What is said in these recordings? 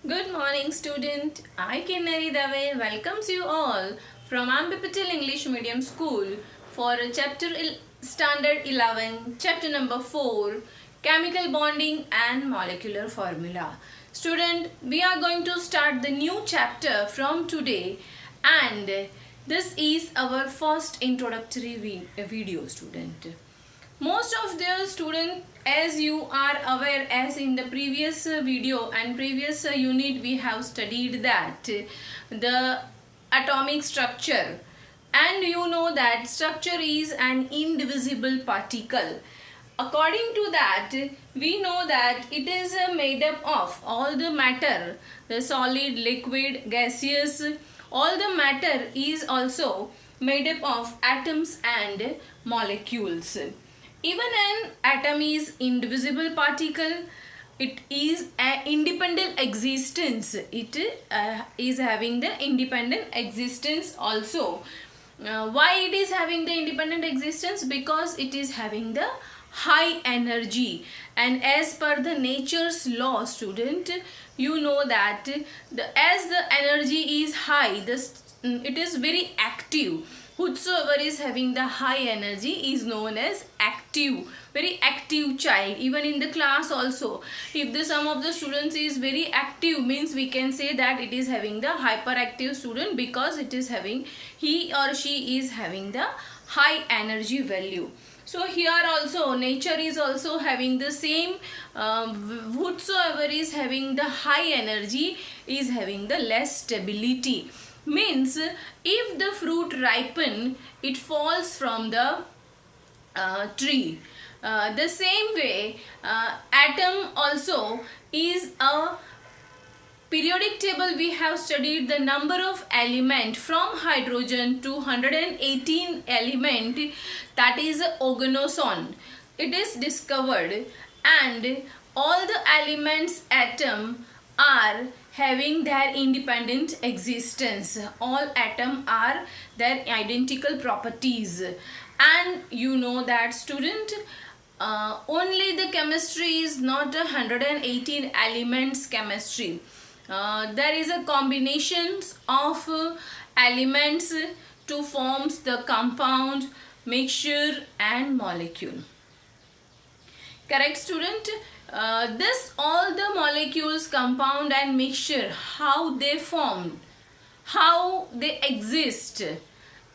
Good morning, student. I, Kinnari Dave, welcomes you all from Ambipital English Medium School for Standard 11, Chapter number 4, Chemical Bonding and Molecular Formula. Student, we are going to start the new chapter from today, and this is our first introductory video, student. Most of the students, as you are aware, as in the previous video and previous unit we have studied that the atomic structure, and you know that structure is an indivisible particle. According to that, we know that it is made up of all the matter, the solid, liquid, gaseous. All the matter is also made up of atoms and molecules. Even an atom is indivisible particle. It is an independent existence. It is having the independent existence also. Why it is having the independent existence? Because it is having the high energy, and as per the nature's law, student, you know that as the energy is high, it is very active. Whosoever is having the high energy is known as active, very active child. Even in the class also, if the sum of the students is very active, means we can say that it is having the hyperactive student, because it is having, he or she is having the high energy value. So here also nature is also having the same. Whosoever is having the high energy is having the less stability. Means if the fruit ripen, it falls from the tree. The same way, atom also is a periodic table. We have studied the number of element from hydrogen to 118 element, that is organoson. It is discovered, and all the elements atom are having their independent existence. All atom are their identical properties. And you know that, student, only the chemistry is not a 118 elements chemistry. There is a combinations of elements to forms the compound, mixture and molecule. Correct, student? This all the molecules, compound and mixture, how they formed, how they exist.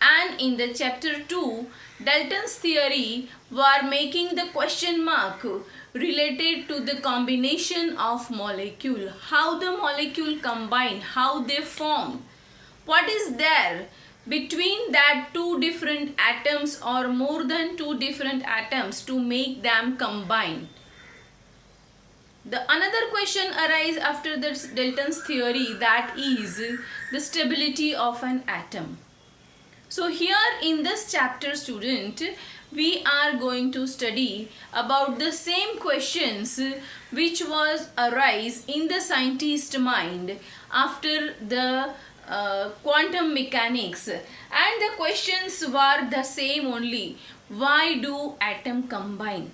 And in the chapter 2, Dalton's theory were making the question mark related to the combination of molecule, how the molecule combine, how they form, what is there between that two different atoms or more than two different atoms to make them combine. The another question arises after this Dalton's theory, that is the stability of an atom. So here in this chapter, student, we are going to study about the same questions which was arise in the scientist mind after the quantum mechanics, and the questions were the same only. Why do atom combine?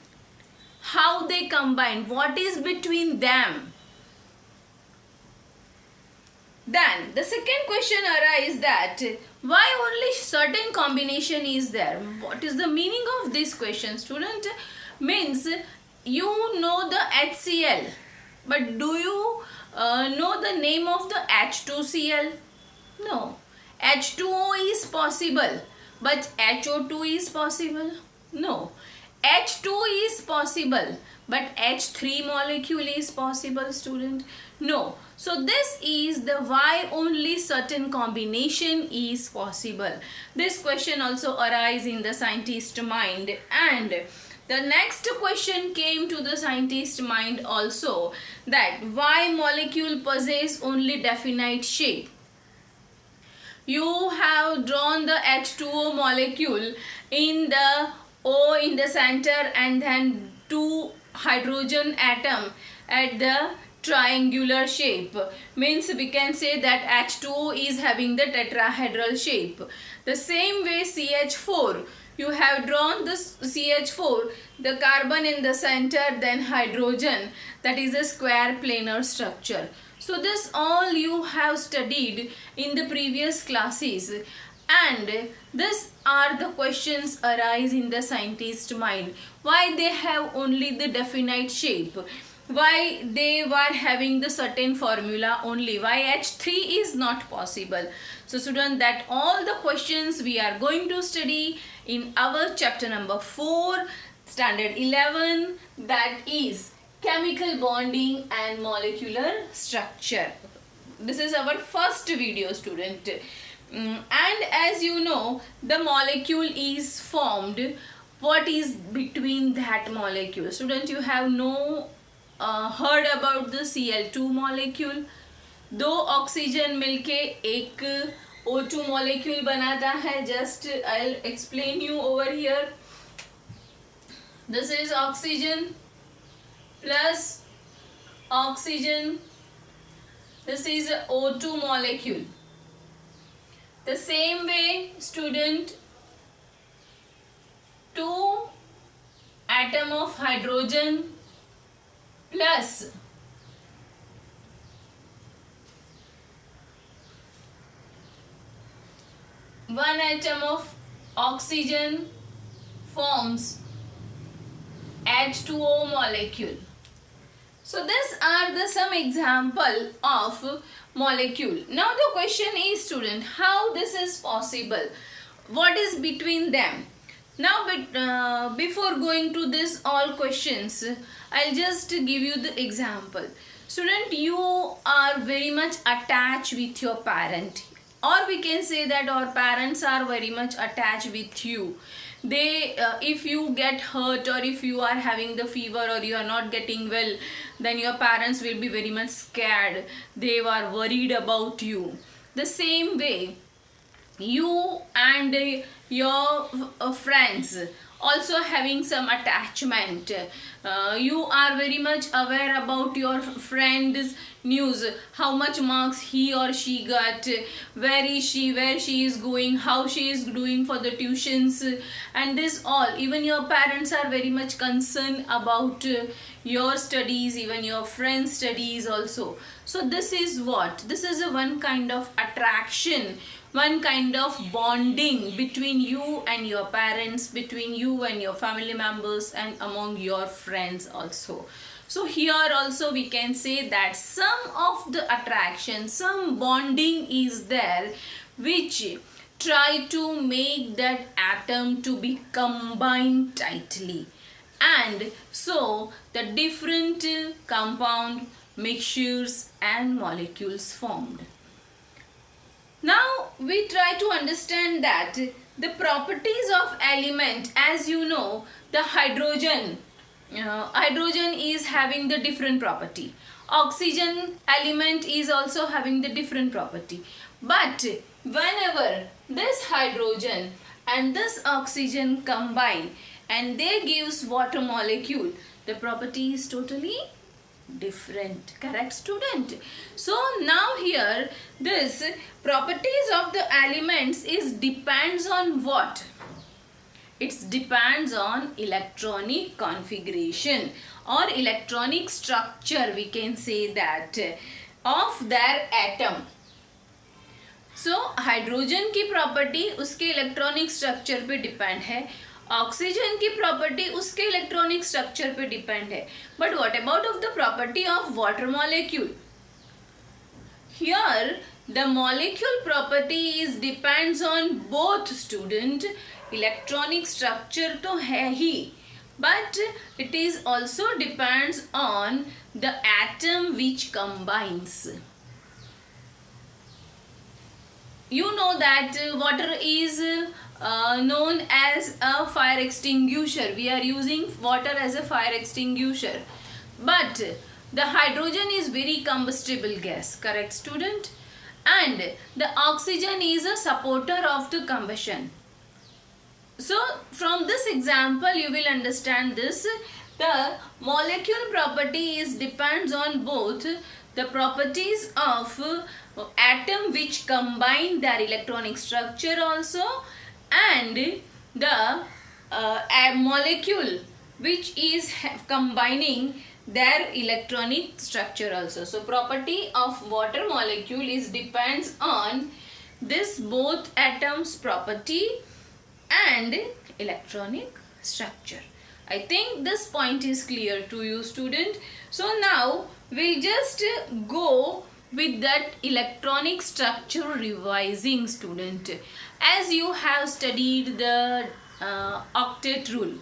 How they combine? What is between them? Then the second question arises that why only certain combination is there? What is the meaning of this question, student? Means you know the HCl, but do you know the name of the H2Cl? No. H2O is possible, but HO2 is possible? No. H2 is possible, but H3 molecule is possible, student? No. So this is the why only certain combination is possible. This question also arises in the scientist mind, and the next question came to the scientist mind also, that why molecule possess only definite shape. You have drawn the H2O molecule in the O in the center, and then two hydrogen atom at the triangular shape. Means we can say that H2O is having the tetrahedral shape. The same way CH4, you have drawn this CH4, the carbon in the center, then hydrogen, that is a square planar structure. So this all you have studied in the previous classes, and these are the questions arise in the scientist mind. Why they have only the definite shape? Why they were having the certain formula only? Why H3 is not possible? So student, that all the questions we are going to study in our chapter number 4, standard 11, that is chemical bonding and molecular structure. This is our first video, student. And as you know, the molecule is formed. What is between that molecule? Student, you have heard about the Cl2 molecule. दो oxygen मिलके एक O2 molecule बनाता है. Just I'll explain you over here. This is oxygen plus oxygen. This is a O2 molecule. The same way, student, two atom of hydrogen plus one atom of oxygen forms H2O molecule. So these are the some example of molecule. Now the question is, student, how this is possible? What is between them? Now before going to this all questions, I'll just give you the example. Student, you are very much attached with your parent, or we can say that our parents are very much attached with you. They if you get hurt, or if you are having the fever, or you are not getting well, then your parents will be very much scared. They were worried about you. The same way, you and your friends also having some attachment. You are very much aware about your friend's news, how much marks he or she got, where she is going, how she is doing for the tuitions, and this all. Even your parents are very much concerned about your studies, even your friends' studies also. So this is what? This is a one kind of attraction, one kind of bonding between you and your parents, between you and your family members, and among your friends also. So here also we can say that some of the attraction, some bonding is there, which try to make that atom to be combined tightly, and so the different compound mixtures and molecules formed. Now we try to understand that the properties of element. As you know, the hydrogen is having the different property. Oxygen element is also having the different property. But whenever this hydrogen and this oxygen combine and they gives water molecule, the property is totally different. Correct, student? So now here this properties of the elements is depends on what? It depends on electronic configuration or electronic structure, we can say that, of their atom. So hydrogen की property उसके electronic structure पे depend है, oxygen की property उसके electronic structure पे depend है. But what about of the property of water molecule? Here the molecule property is depends on both, student. Electronic structure तो है ही, but it is also depends on the atom which combines. You know that water is known as a fire extinguisher. We are using water as a fire extinguisher, but the hydrogen is very combustible gas. Correct, student? And the oxygen is a supporter of the combustion. So from this example you will understand this. The molecule property is depends on both the properties of atom which combine their electronic structure also, and the molecule which is combining their electronic structure also. So property of water molecule is depends on this both atoms property and electronic structure. I think this point is clear to you, student. So now we'll just go with that electronic structure revising, student. As you have studied the octet rule,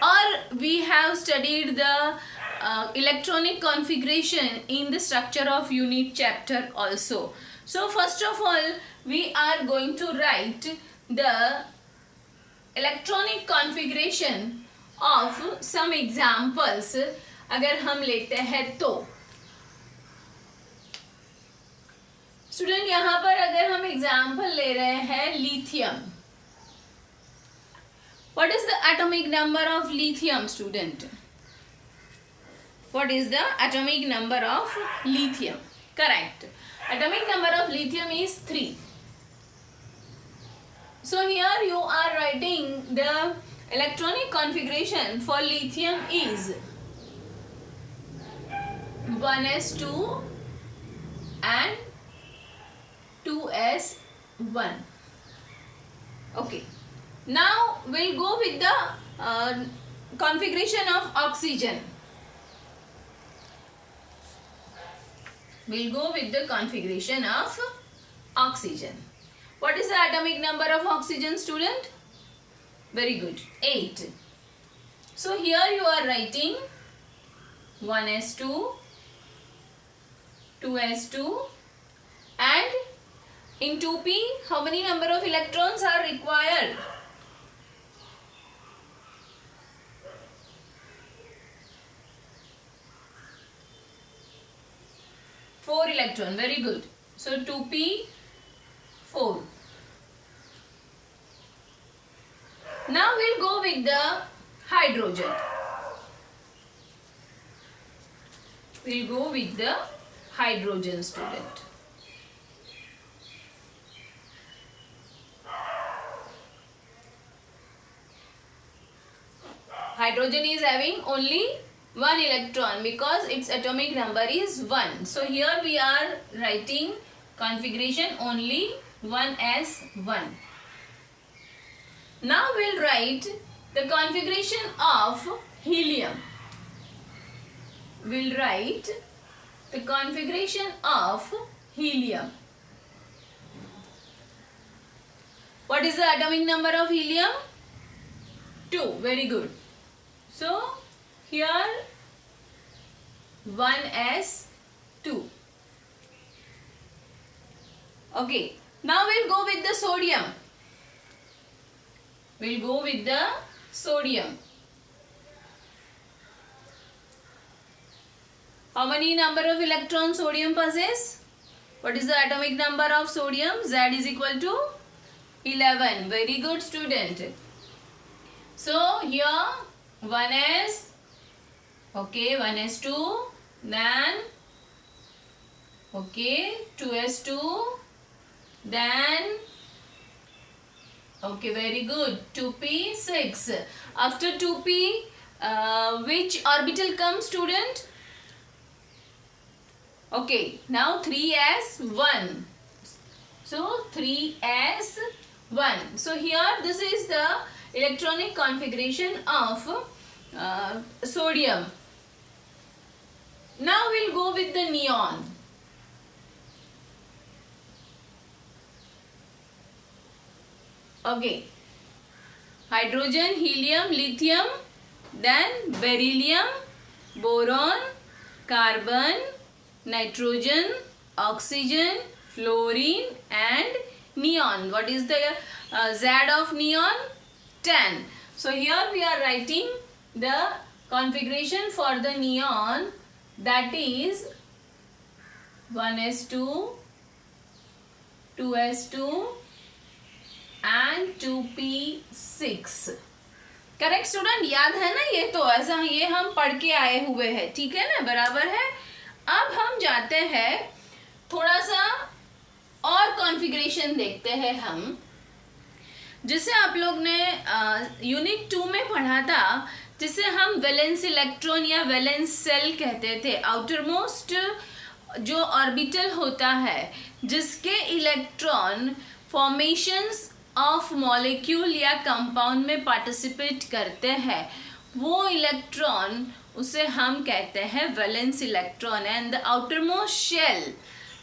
or we have studied the electronic configuration in the structure of unit chapter also. So first of all we are going to write the electronic configuration of some examples. अगर हम लेते हैं तो student यहाँ पर अगर हम example ले रहे हैं lithium. What is the atomic number of lithium, student? What is the atomic number of lithium? Correct. Atomic number of lithium is 3. So here you are writing the electronic configuration for lithium is 1s2 and 2s1. Okay. Now we'll go with the configuration of oxygen. We'll go with the configuration of oxygen. What is the atomic number of oxygen, student? Very good, 8. So here you are writing 1s2, 2s2 and in 2p how many number of electrons are required? 4 electron. Very good. So 2p 4. Now we'll go with the hydrogen. We'll go with the hydrogen, student. Hydrogen is having only 1 electron because its atomic number is 1. So here we are writing configuration only 1s1. Now we'll write the configuration of helium. We'll write the configuration of helium. What is the atomic number of helium? 2. Very good. So here 1s2. Okay. Now we'll go with the sodium. We'll go with the sodium. How many number of electrons sodium possess? What is the atomic number of sodium? Z is equal to 11. Very good, student. So here 1s, okay, 1s2, then okay 2s2, then okay, very good, 2p 6. After 2p which orbital comes, student? Okay, now 3s1. So 3s1. So here this is the electronic configuration of sodium. Now we'll go with the neon. Okay, hydrogen, helium, lithium, then beryllium, boron, carbon, nitrogen, oxygen, fluorine and neon. What is the Z of neon? 10. So here we are writing the configuration for the neon, that is 1s2, 2s2 and 2p6. Correct student, याद है ना? ये तो ऐसा ये हम पढ़ के आए हुए हैं, ठीक है ना, बराबर है. अब हम जाते हैं थोड़ा सा और कॉन्फ़िगरेशन देखते हैं हम, जिसे आप लोग ने यूनिट 2 में पढ़ा था जिसे हम वैलेंस इलेक्ट्रॉन या वैलेंस सेल कहते थे। आउटर मोस्ट जो ऑर्बिटल होता है जिसके इलेक्ट्रॉन फॉर्मेशंस ऑफ मॉलिक्यूल या कंपाउंड में पार्टिसिपेट करते हैं, वो इलेक्ट्रॉन उसे हम कहते हैं valence electron, and the outer most shell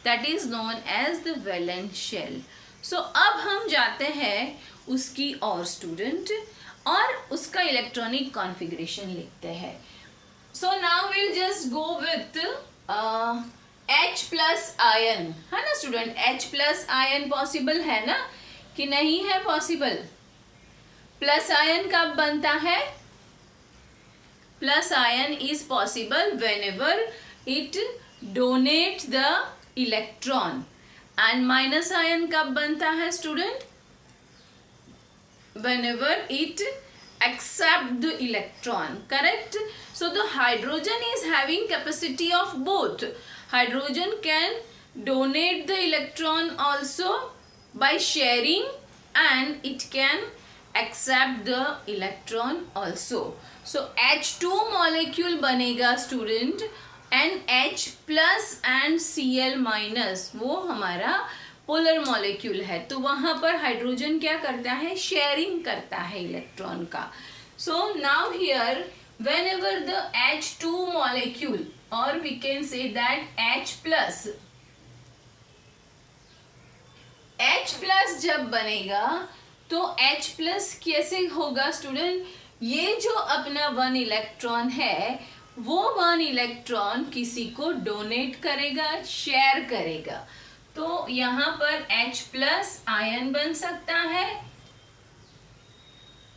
that is known as the valence shell. So अब हम जाते हैं उसकी और स्टूडेंट और उसका इलेक्ट्रॉनिक कॉन्फ़िगरेशन लिखते हैं। So now will just go with H plus ion, है ना student? H plus ion possible है ना कि नहीं है पॉसिबल? प्लस आयन कब बनता है? Plus ion is possible whenever it donates the electron, and minus ion कब बनता है student? Whenever it accept the electron, correct? So the hydrogen is having capacity of both. Hydrogen can donate the electron also by sharing, and it can accept the electron also. So H2 molecule बनेगा student, and H plus and Cl minus वो हमारा polar molecule है। तो वहां पर hydrogen क्या करता है? शेयरिंग करता है इलेक्ट्रॉन का। So now here whenever the H2 molecule, or we can say that H plus जब बनेगा तो H plus कैसे होगा स्टूडेंट? ये जो अपना 1 इलेक्ट्रॉन है वो 1 इलेक्ट्रॉन किसी को डोनेट करेगा, शेयर करेगा। तो यहां पर H प्लस आयन बन सकता है।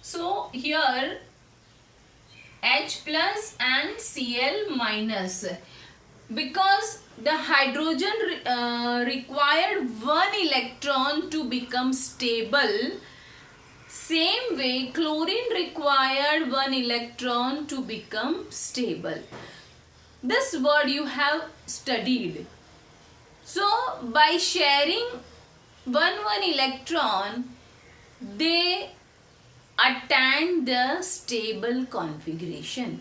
So here H plus and Cl minus, because the hydrogen required 1 electron to become stable, same way chlorine required 1 electron to become stable. This word you have studied. So by sharing 1 electron, they attain the stable configuration.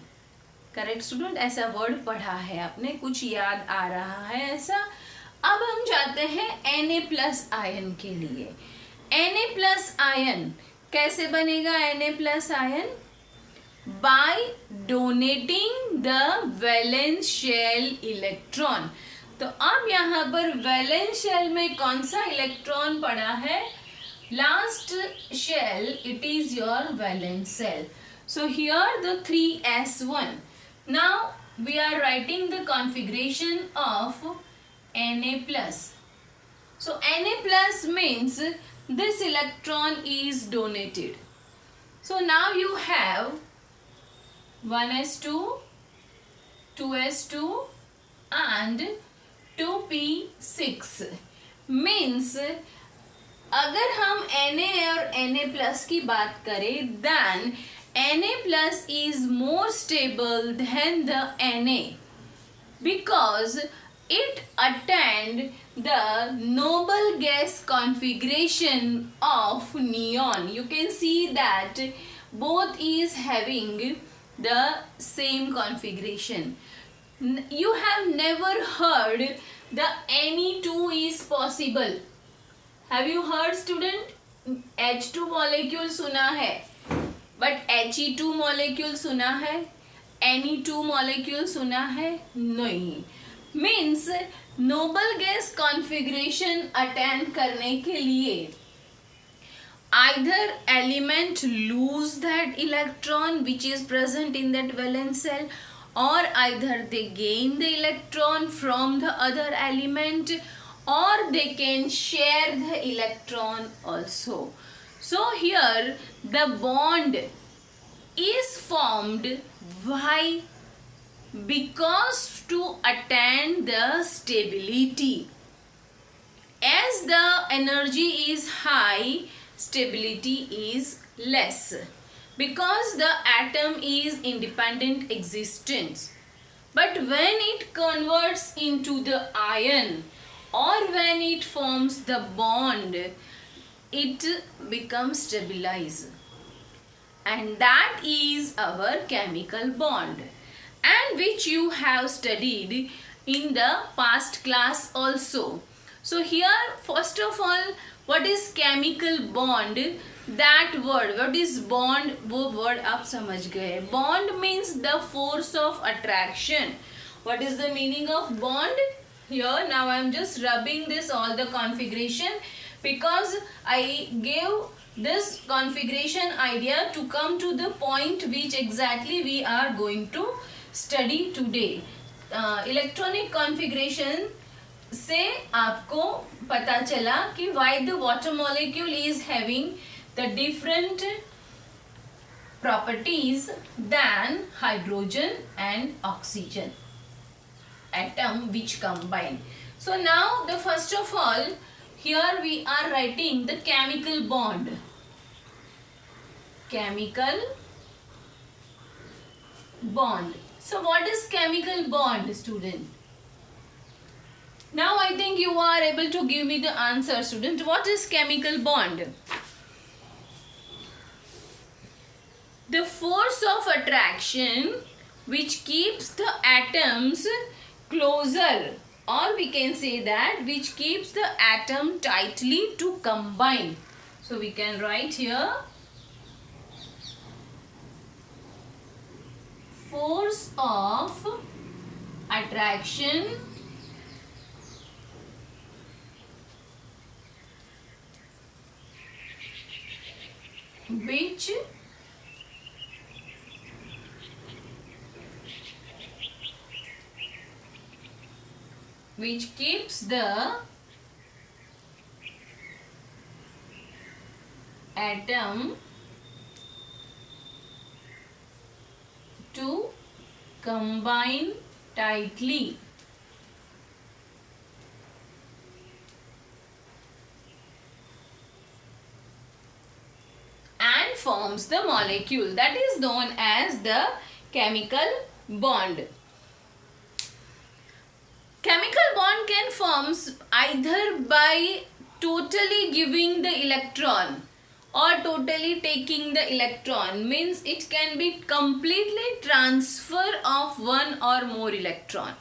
Correct student? ऐसा word पढ़ा है आपने, कुछ याद आ रहा है ऐसा? अब हम जाते हैं Na प्लस आयन के लिए। Na प्लस आयन कैसे बनेगा? Na plus ion by donating the valence shell electron. तो अब यहाँ पर वैलेंस शेल में कौन सा इलेक्ट्रॉन पड़ा है? Last shell, it is your valence cell. So here the 3s1. Now we are writing the configuration of Na plus. So Na plus means this electron is donated. So now you have 1s2, 2s2 and 2p6, means अगर हम Na और Na plus की बात करें, then Na plus is more stable than the Na, because it attained the noble gas configuration of neon. You can see that both is having the same configuration. You have never heard the Ne2 is possible. Have you heard student? H2 molecule सुना है, but He2 molecule सुना है? Ne2 molecule सुना है? नहीं। Means noble gas configuration attain करने के लिए either element lose that electron which is present in that valence cell, or either they gain the electron from the other element, or they can share the electron also. So here the bond is formed. Why? Because to attain the stability. As the energy is high, stability is less, because the atom is independent existence. But when it converts into the ion, or when it forms the bond, it becomes stabilized. and that is our chemical bond, and which you have studied in the past class also. So here first of all, what is chemical bond? That word, what is bond, वो word आप समझ गए. Bond means the force of attraction. What is the meaning of bond? Here now I am just rubbing this all the configuration, because I gave this configuration idea to come to the point which exactly we are going to study today. Electronic configuration से आपको पता चला कि why the water molecule is having the different properties than hydrogen and oxygen atom which combine. So now the first of all, here we are writing the chemical bond. Chemical bond. So what is chemical bond, student? Now I think you are able to give me the answer, student. What is chemical bond? The force of attraction which keeps the atoms closer, or we can say that which keeps the atom tightly to combine. So we can write here force of attraction which keeps the atom to combine tightly. And forms the molecule, that is known as the chemical bond. Chemical bond can form either by totally giving the electron or totally taking the electron, means it can be completely transfer of one or more electron.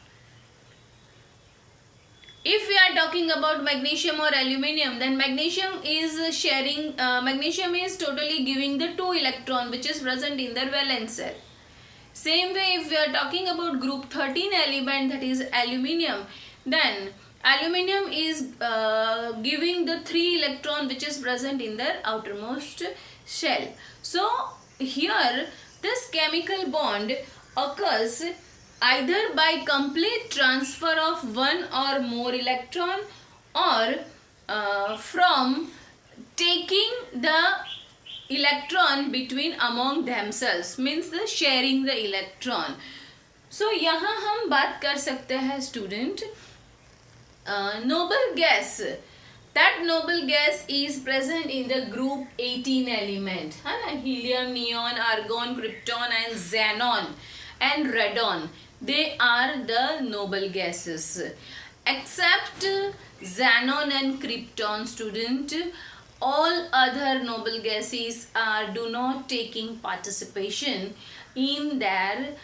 If we are talking about magnesium or aluminium, then magnesium is sharing, magnesium is totally giving the 2 electron which is present in their valence shell. Same way, if we are talking about group 13 element, that is aluminium, then aluminium is giving the 3 electron which is present in their outermost shell. So here this chemical bond occurs either by complete transfer of one or more electron, or from taking the electron between among themselves, means the sharing the electron. So यहाँ हम बात कर सकते हैं student noble gas. That noble gas is present in the group 18 element, helium, neon, argon, krypton and xenon and radon. They are the noble gases. Except xenon and krypton, student, all other noble gases do not taking participation in their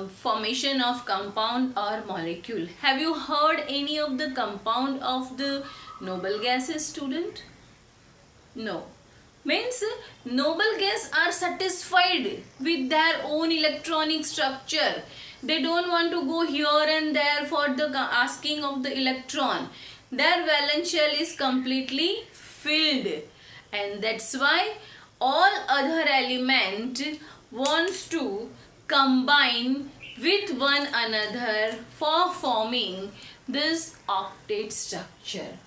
formation of compound or molecule. Have you heard any of the compound of the noble gases, student? No. Means noble gas are satisfied with their own electronic structure. They don't want to go here and there for the asking of the electron. Their valence shell is completely filled, and that's why all other element wants to combine with one another for forming this octet structure.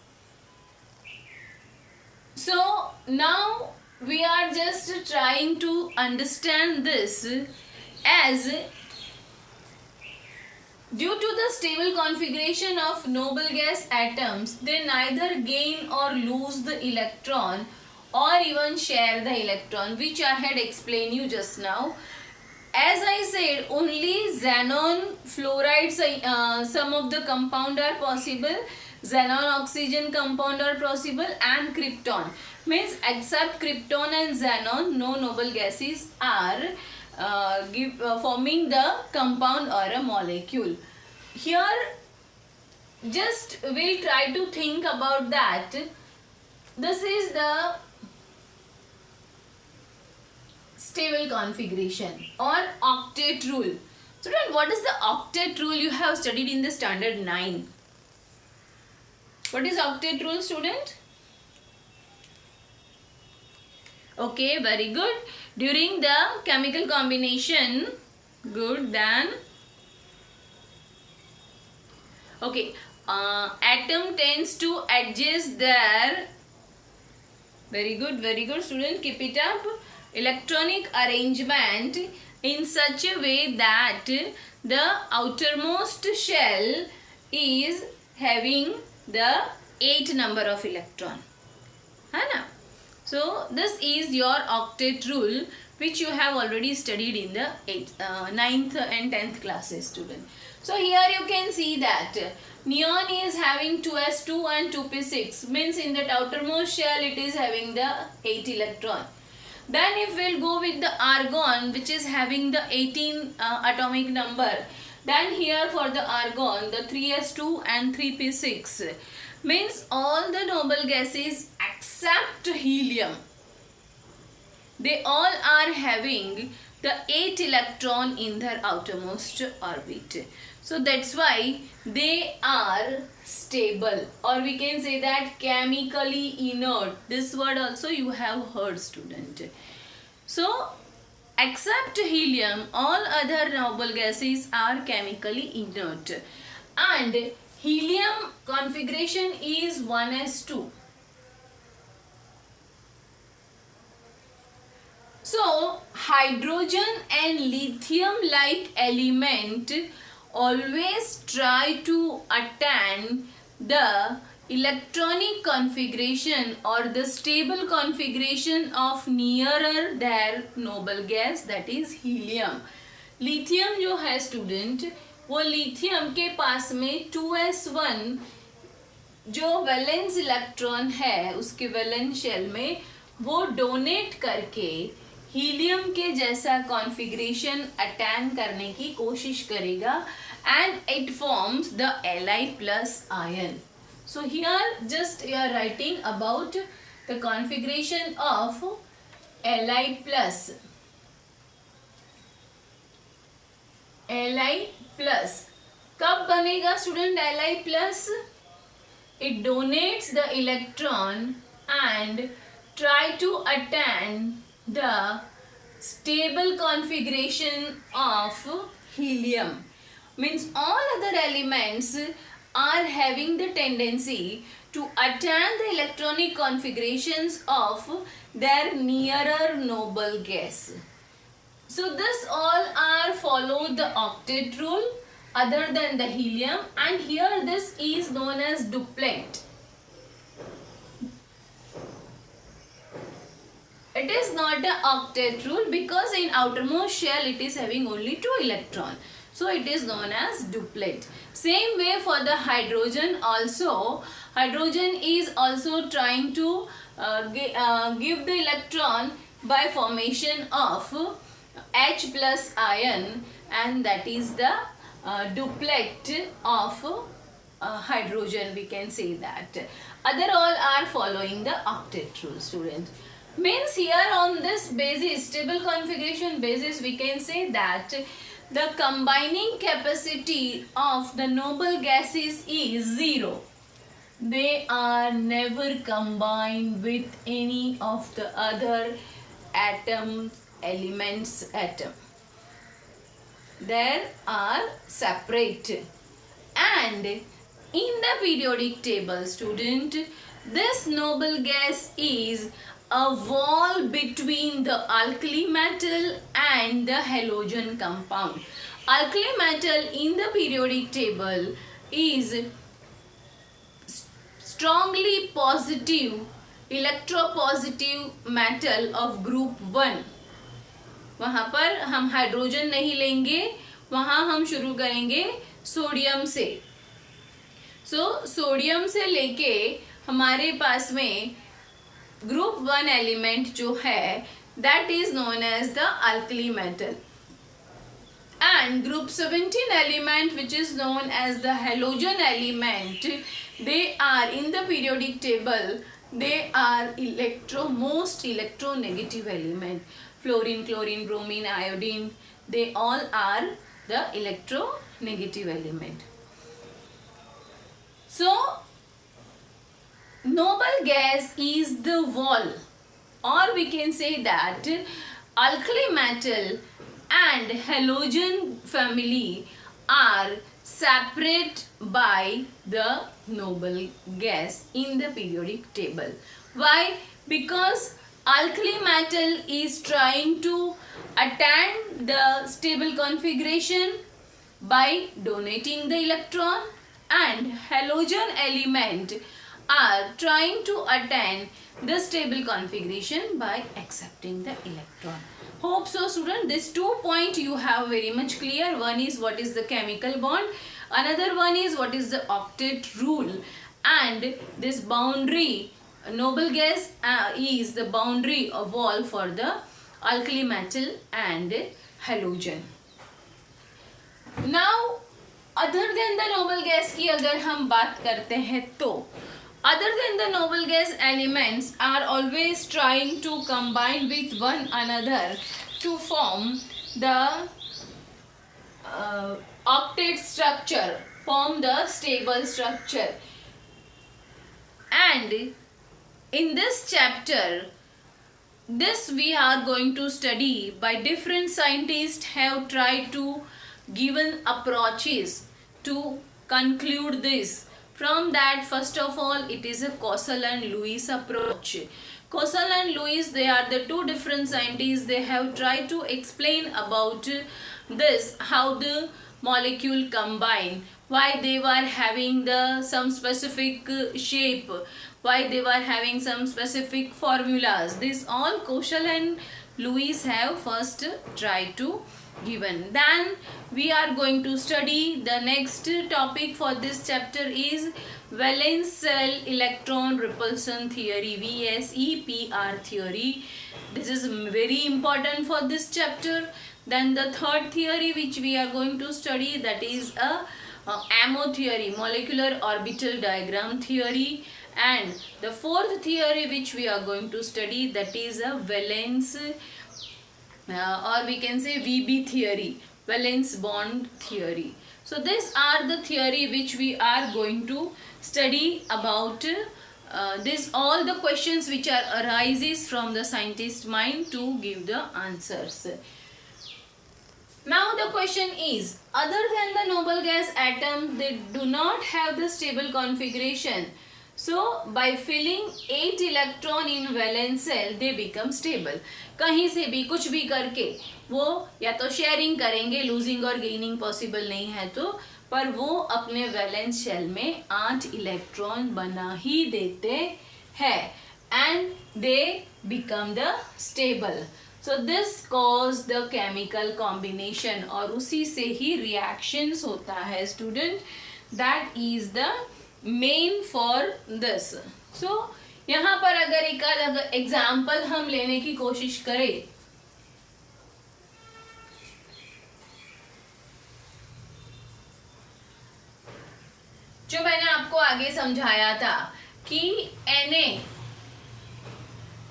So now we are just trying to understand this, as due to the stable configuration of noble gas atoms, they neither gain or lose the electron or even share the electron, which I had explained you just now. As I said, only xenon fluorides, some of the compound are possible. xenon oxygen compound are possible, and krypton. Means except krypton and xenon, no noble gases are forming the compound or a molecule. Here just we'll try to think about that. This is the stable configuration or octet rule. Student, what is the octet rule you have studied in the standard 9? What is octet rule, student? Okay, very good. During the chemical combination, good, then okay, atom tends to adjust their, very good student, keep it up, electronic arrangement in such a way that the outermost shell is having the 8 number of electron, है ना? So this is your octet rule, which you have already studied in the 9th and 10th classes, student. So here you can see that neon is having 2s2 and 2p6, means in that outermost shell it is having the 8 electron. Then if we'll go with the argon, which is having the 18 atomic number, then here for the argon, the 3s2 and 3p6, means all the noble gases except helium, they all are having the 8 electron in their outermost orbit. So that's why they are stable, or we can say that chemically inert. This word also you have heard, student. So except helium, all other noble gases are chemically inert, and helium configuration is 1s2. So hydrogen and lithium like element always try to attain the electronic configuration or the stable configuration of nearer their noble gas, that is helium. lithium जो है student, वो lithium के पास में 2s1 जो valence electron है उसके valence shell में वो डोनेट करके हीलियम के जैसा कॉन्फ़िगरेशन अटेन करने की कोशिश करेगा, and it forms the Li+ ion. So here just you are writing about the configuration of Li+. Li+ कब बनेगा student Li+? It donates the electron and try to attain the stable configuration of helium. Means all other elements are having the tendency to attain the electronic configurations of their nearer noble gas. So this all are follow the octet rule other than the helium, and here this is known as duplet. It is not a octet rule because in outermost shell it is having only 2 electron. So it is known as duplet. Same way for the hydrogen also. Hydrogen is also trying to give the electron by formation of H+ ion, and that is the duplet of hydrogen, we can say that. Other all are following the octet rule, students. Means here on this basis, stable configuration basis, we can say that the combining capacity of the noble gases is 0. They are never combined with any of the other elements. They are separate. And in the periodic table, student, this noble gas is a wall between the alkali metal and the halogen compound. Alkali metal in the periodic table is strongly positive, electropositive metal of group 1. वहाँ पर हम hydrogen नहीं लेंगे, वहाँ हम शुरू करेंगे sodium से. सो सोडियम से लेके हमारे पास में ग्रुप 1 एलिमेंट जो है that is known as the alkali metal, and group 17 element which is known as the halogen element, they are in the periodic table, they are most electronegative element. Fluorine, chlorine, bromine, iodine, they all are the electronegative element. So noble gas is the wall, or we can say that alkali metal and halogen family are separate by the noble gas in the periodic table. Why? Because alkali metal is trying to attain the stable configuration by donating the electron, and halogen element are trying to attain the stable configuration by accepting the electron. Hope so student, this 2 point you have very much clear. One is what is the chemical bond, another one is what is the octet rule, and this boundary noble gas is the boundary of wall for the alkali metal and halogen. Now other than the noble gas की अगर हम बात करते हैं तो other than the noble gas elements are always trying to combine with one another to form the octet structure, form the stable structure. And in this chapter, this we are going to study by different scientists have tried to given approaches to conclude this. From that, first of all, it is a Coastal and Lewis approach. Coastal and Lewis, they are the two different scientists. They have tried to explain about this, how the molecule combine, why they were having some specific shape, why they were having some specific formulas. This all Coastal and Lewis have first tried to given. Then we are going to study the next topic for this chapter is valence shell electron repulsion theory, VSEPR theory. This is very important for this chapter. Then the third theory which we are going to study, that is MO theory, molecular orbital diagram theory. And the fourth theory which we are going to study, that is a valence or we can say VB theory, valence bond theory. So these are the theory which we are going to study about this, all the questions which are arises from the scientist mind to give the answers. Now the question is, other than the noble gas atom, they do not have the stable configuration. So by filling 8 electron in valence shell, they become stable. कहीं से भी कुछ भी करके वो या तो sharing करेंगे, लूजिंग और गेनिंग पॉसिबल नहीं है तो, पर वो अपने वैलेंस शेल में 8 इलेक्ट्रॉन बना ही देते हैं and they become the stable. So this cause the chemical combination, और उसी से ही रिएक्शंस होता है student. That is the main for this. So यहाँ पर अगर एक एग्जाम्पल हम लेने की कोशिश करें, जो मैंने आपको आगे समझाया था कि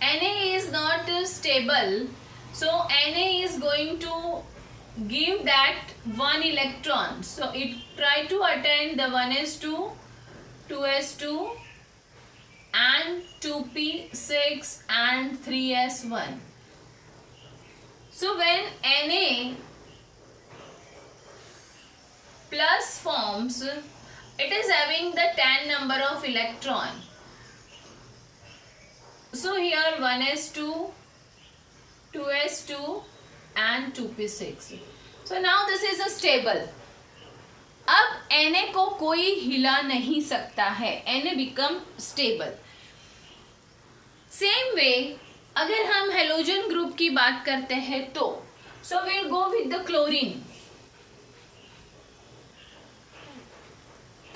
Na is not stable, so Na is going to give that 1 electron, so it try to attain the 1s2, 2s2 and 2p6 and 3s1. So when Na plus forms, it is having the 10 number of electron. So here 1s2, 2s2 and 2p6. So now this is a stable. अब Na को कोई हिला नहीं सकता है, Na become stable. Same way अगर हम halogen group की बात करते हैं तो, so will go with the chlorine.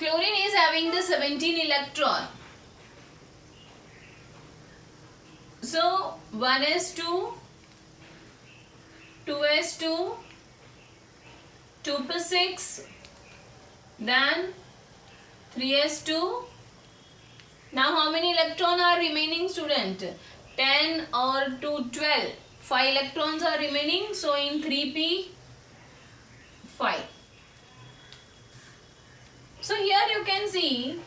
chlorine is having the 17 electron. So 1s2, 2s2, 2p6, then 3s2. Now how many electrons are remaining, student? 10 or 2, 12. 5 electrons are remaining. So in 3p, 5. So here you can see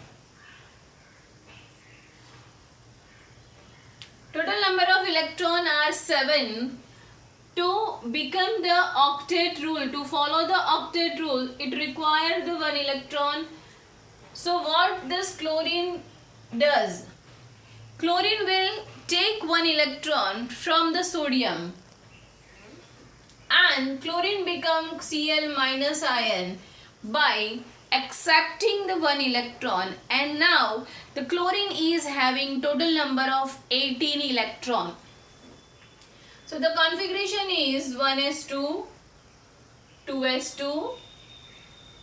total number of electrons are 7. To become the octet rule, to follow the octet rule, it requires the 1 electron. So what this chlorine does? Chlorine will take 1 electron from the sodium and chlorine becomes Cl minus ion by accepting the 1 electron, and now the chlorine is having total number of 18 electron. So the configuration is 1s2, 2s2,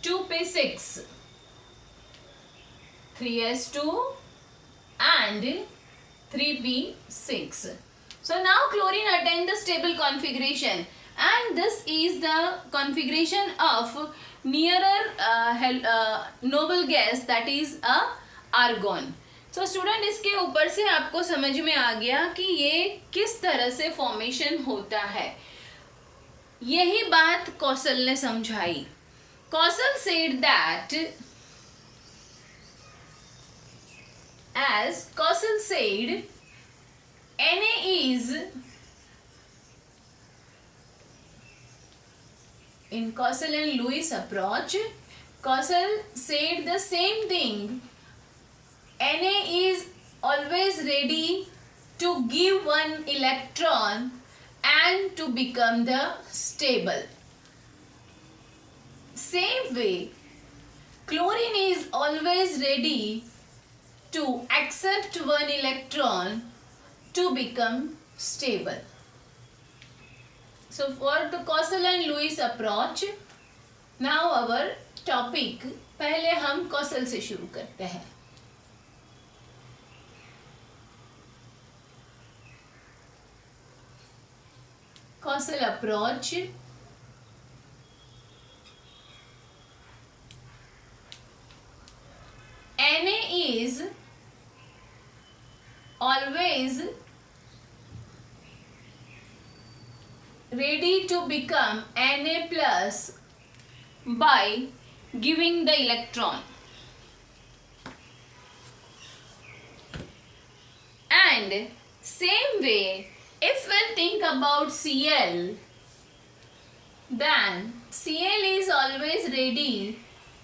2p6, 3s2 and 3p6. So now chlorine attained the stable configuration, and this is the configuration of nearer noble gas, that is argon. So student इसके ऊपर से आपको समझ में आ गया कि ये किस तरह से फॉर्मेशन होता है. यही बात कौशल ने समझाई. कौशल said that, as Kaushal said, Na is, in Kaushal and Lewis approach, Kaushal said the same thing. Na is always ready to give 1 electron and to become the stable. Same way, chlorine is always ready to accept 1 electron to become stable. So for the Kaushal and Lewis approach, now our topic, पहले हम कौशल से शुरू करते हैं. Kaushal approach. Na is always ready to become Na plus by giving the electron. And same way, if we think about Cl, then Cl is always ready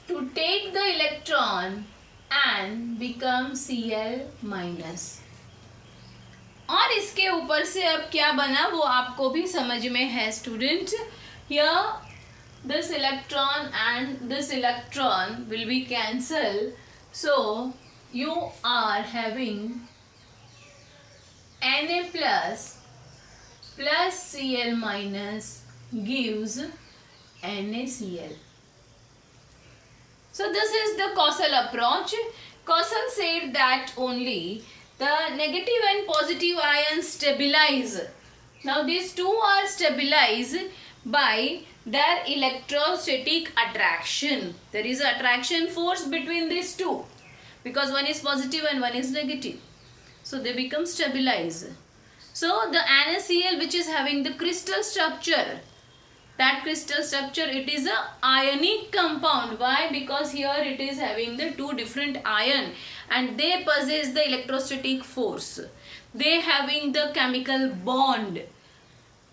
to take the electron and become Cl minus. और इसके ऊपर से अब क्या बना वो आपको भी समझ में है student. Here this electron and this electron will be cancelled, so you are having Na plus Cl minus gives NaCl. So this is the Kaushal approach. Kaushal said that only the negative and positive ions stabilize. Now these two are stabilized by their electrostatic attraction. There is an attraction force between these two because one is positive and one is negative. So they become stabilized. So the NaCl, which is having the crystal structure, that crystal structure, it is a ionic compound. Why? Because here it is having the two different ion and they possess the electrostatic force. They having the chemical bond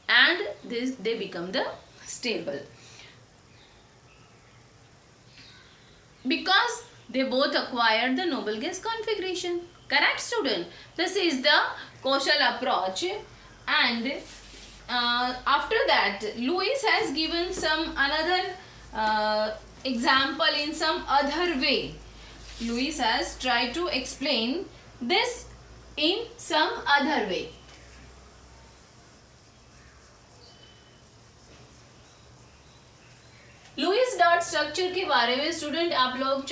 and they become the stable. Because they both acquired the noble gas configuration. Correct, student? This is the Kaushal approach, and after that Lewis has given some another example in some other way. Lewis has tried to explain this in some other way. Lewis Lewis dot structure के बारे में student आप लोग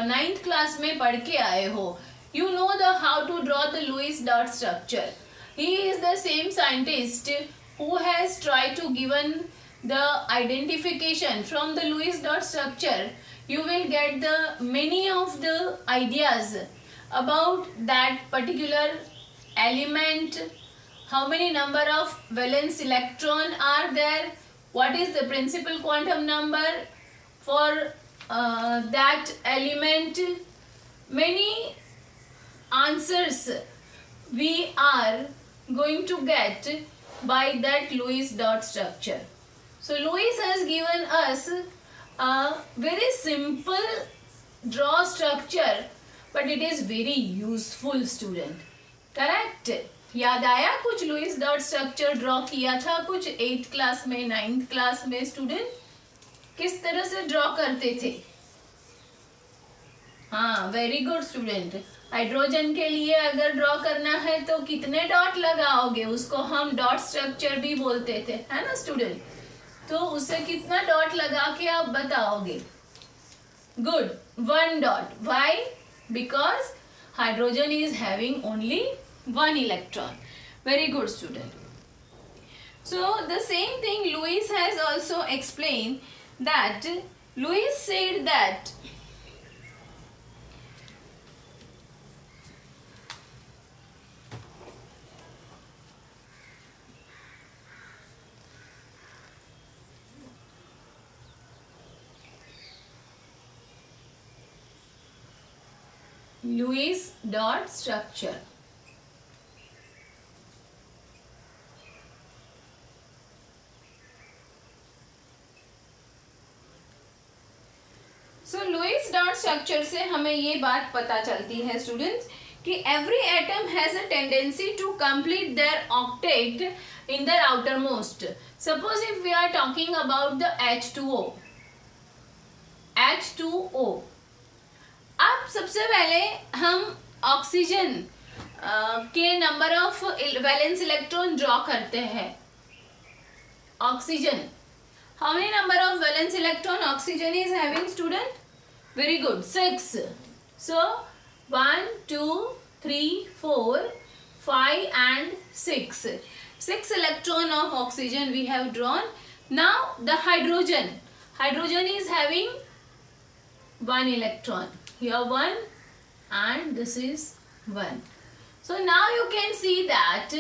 9th class में पढ़ के आए हो. You know the how to draw the Lewis dot structure. He is the same scientist who has tried to given the identification from the Lewis dot structure. You will get the many of the ideas about that particular element. How many number of valence electron are there? What is the principal quantum number for that element? Many answers we are going to get by that Lewis dot structure. So Lewis has given us a very simple draw structure, but it is very useful student. Correct? याद आया कुछ Lewis dot structure draw किया था कुछ 8th class में 9th class में student किस तरह से ड्रॉ करते थे. हाँ वेरी गुड स्टूडेंट. हाइड्रोजन के लिए अगर ड्रॉ करना है तो कितने डॉट लगाओगे, उसको हम डॉट स्ट्रक्चर भी बोलते थे, है ना स्टूडेंट. तो उससे कितना डॉट लगा के आप बताओगे. Good, 1 dot. Why? Because hydrogen is having only 1 electron. Very good student. So the same thing Lewis has also explained that Lewis said that Lewis dot structure. सो लुईस डॉट स्ट्रक्चर से हमें ये बात पता चलती है स्टूडेंट्स कि every atom has a tendency to complete their octet in their outermost. Suppose if we are talking about the H2O. अब सबसे पहले हम ऑक्सीजन के number of valence electron draw करते हैं. Oxygen, how many number of valence electron oxygen is having student? Very good, 6. So 1 2 3 4 5 and 6. 6 electron of oxygen we have drawn. Now the hydrogen is having 1 electron. Here 1 and this is 1. So now you can see that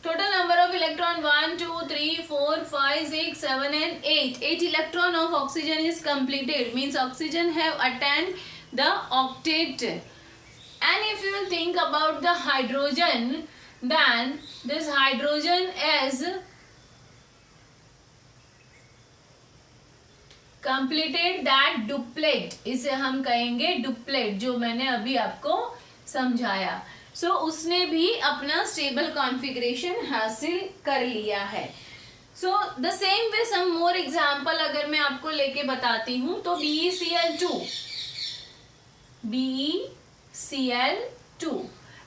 total number of electron 1 2 3 4 5 6 7 and 8. 8 electron of oxygen is completed, means oxygen have attained the octet. And if you think about the hydrogen, then this hydrogen is completed that duplet. इसे हम कहेंगे duplet, जो मैंने अभी आपको समझाया. सो उसने भी अपना स्टेबल कॉन्फ़िगरेशन हासिल कर लिया है. So the same way some more example अगर मैं आपको लेके बताती हूं तो BeCl2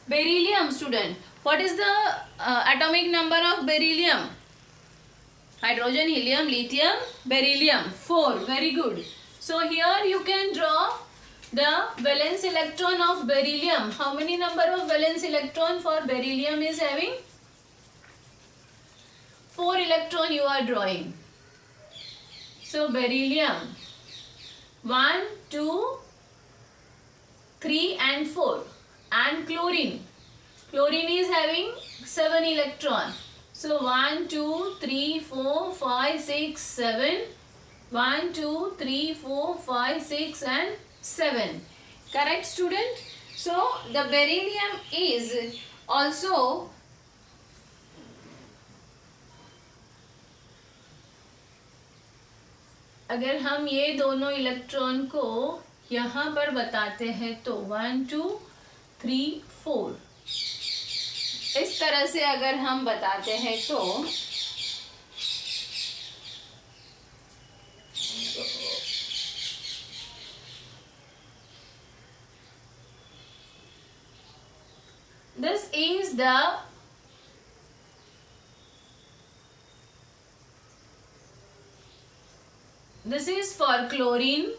beryllium. Student, what is the atomic number of beryllium? Hydrogen, helium, lithium, beryllium, 4. Very good. So here you can draw the valence electron of beryllium. How many number of valence electron for beryllium is having? 4 electron you are drawing. So beryllium 1 2 3 and 4. And chlorine is having 7 electron. So 1 2 3 4 5 6 7. 1 2 3 4 5 6 and 7. Correct student? So the beryllium is also अगर हम ये दोनों electron को यहाँ पर बताते हैं तो 1 2 3 4 इस तरह से अगर हम बताते हैं तो this is the this is for chlorine.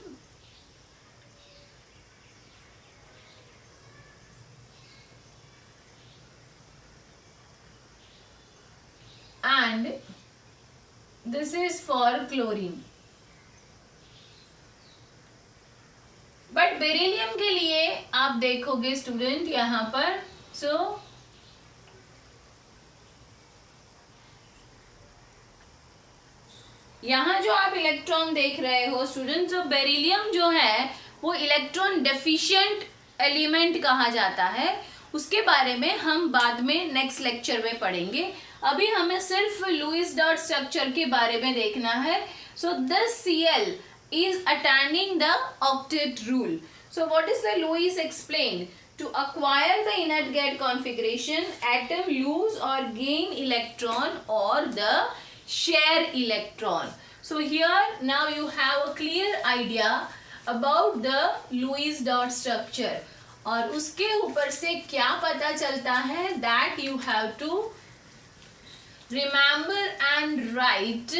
And this is for chlorine. But beryllium के लिए आप देखोगे स्टूडेंट यहाँ पर, सो यहाँ जो आप इलेक्ट्रॉन देख रहे हो स्टूडेंट, जो बेरिलियम जो है वो इलेक्ट्रॉन डेफिशिएंट एलिमेंट कहा जाता है। उसके बारे में हम बाद में नेक्स्ट लेक्चर में पढ़ेंगे। अभी हमें सिर्फ लुईस डॉट स्ट्रक्चर के बारे में देखना है। So this Cl is attending the octet rule. So what is the Lewis explained? To acquire the inert gate configuration, atom lose or gain electron or the share electron. So here now you have a clear idea about the Lewis dot structure. और उसके ऊपर से क्या पता चलता है, that you have to remember and write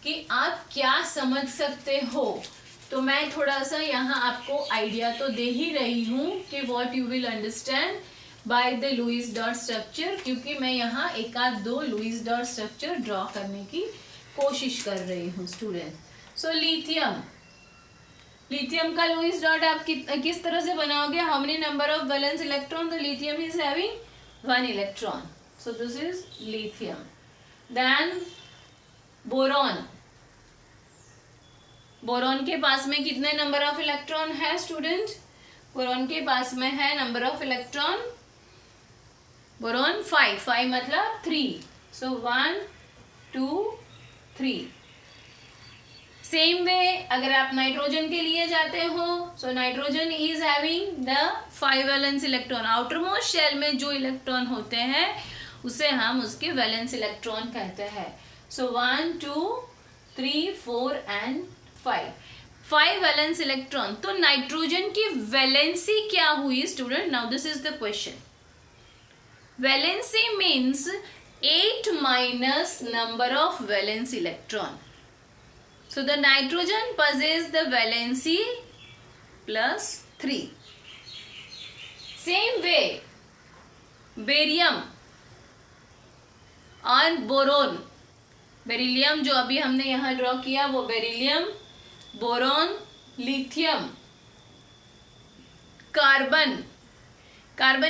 कि आप क्या समझ सकते हो। तो मैं थोड़ा सा यहाँ आपको आइडिया तो दे ही रही हूँ कि what you will understand by the Lewis dot structure, क्योंकि मैं यहाँ एक आध दो लुईस डॉट स्ट्रक्चर ड्रॉ करने की कोशिश कर रही हूँ स्टूडेंट। सो लिथियम का लुईस डॉट आप किस तरह से बनाओगे? How many number of valence electron? The lithium is having 1 electron, so this is lithium. Then boron के पास में कितने नंबर ऑफ इलेक्ट्रॉन है स्टूडेंट? बोरॉन के पास में है नंबर ऑफ इलेक्ट्रॉन, बोरॉन 5 मतलब 3, सो 1 2 3। सेम वे अगर आप नाइट्रोजन के लिए जाते हो, so nitrogen is having the 5 valence electron. Outer most shell में जो इलेक्ट्रॉन होते हैं उसे हम उसके वैलेंस इलेक्ट्रॉन कहते हैं। सो 1 2 3 4 एंड 5 वैलेंस इलेक्ट्रॉन। तो नाइट्रोजन की वैलेंसी क्या हुई student? Now this is the question. Valency means 8 minus number of valence electron. So the nitrogen possess the valency plus 3. Same way barium और बोरोन, बेरिलियम जो अभी हमने यहाँ ड्रॉ किया वो beryllium, boron, lithium, carbon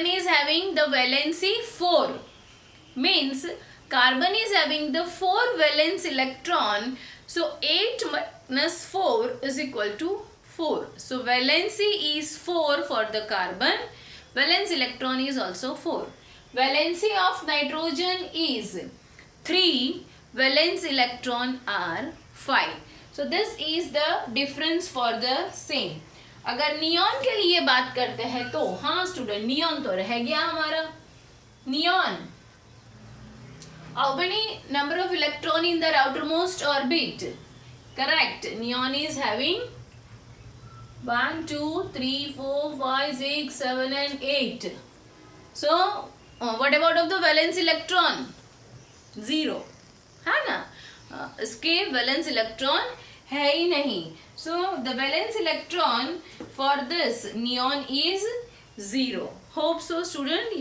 is having the valency 4, means carbon is having the 4 valence electron, so 8 minus 4 is equal to 4. So valency is 4 for the carbon, valence electron is also 4. Valency of nitrogen is 3, valence electron are 5. So this is the difference for the same. अगर neon के लिए बात करते हैं तो हाँ student, neon तो रह गया हमारा। Neon, how many number of electron in the outermost orbit? Correct. Neon is having 1 2 3 4 5 6 7 and 8. So what about of the valence electron? 0 है ना, इसके वैलेंस इलेक्ट्रॉन है ही नहीं। So the valence electron for this neon is 0। Hope so student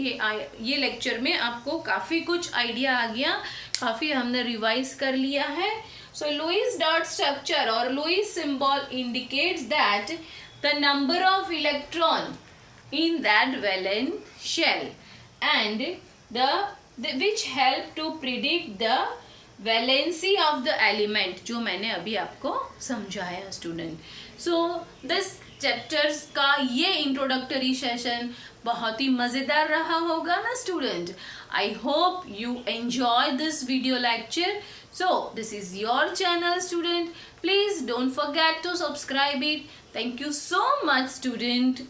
ये lecture में आपको काफ़ी कुछ आइडिया आ गया, काफ़ी हमने रिवाइज कर लिया है। सो लुईस डॉट स्ट्रक्चर और Lewis symbol indicates that the number of electron in that valence shell and which help to predict the valency of the element, जो मैंने अभी आपको समझाया स्टूडेंट। सो दिस चैप्टर्स का ये इंट्रोडक्टरी सेशन बहुत ही मज़ेदार रहा होगा ना student. I hope you enjoy this video lecture. So this is your channel student, please don't forget to subscribe it. Thank you so much student.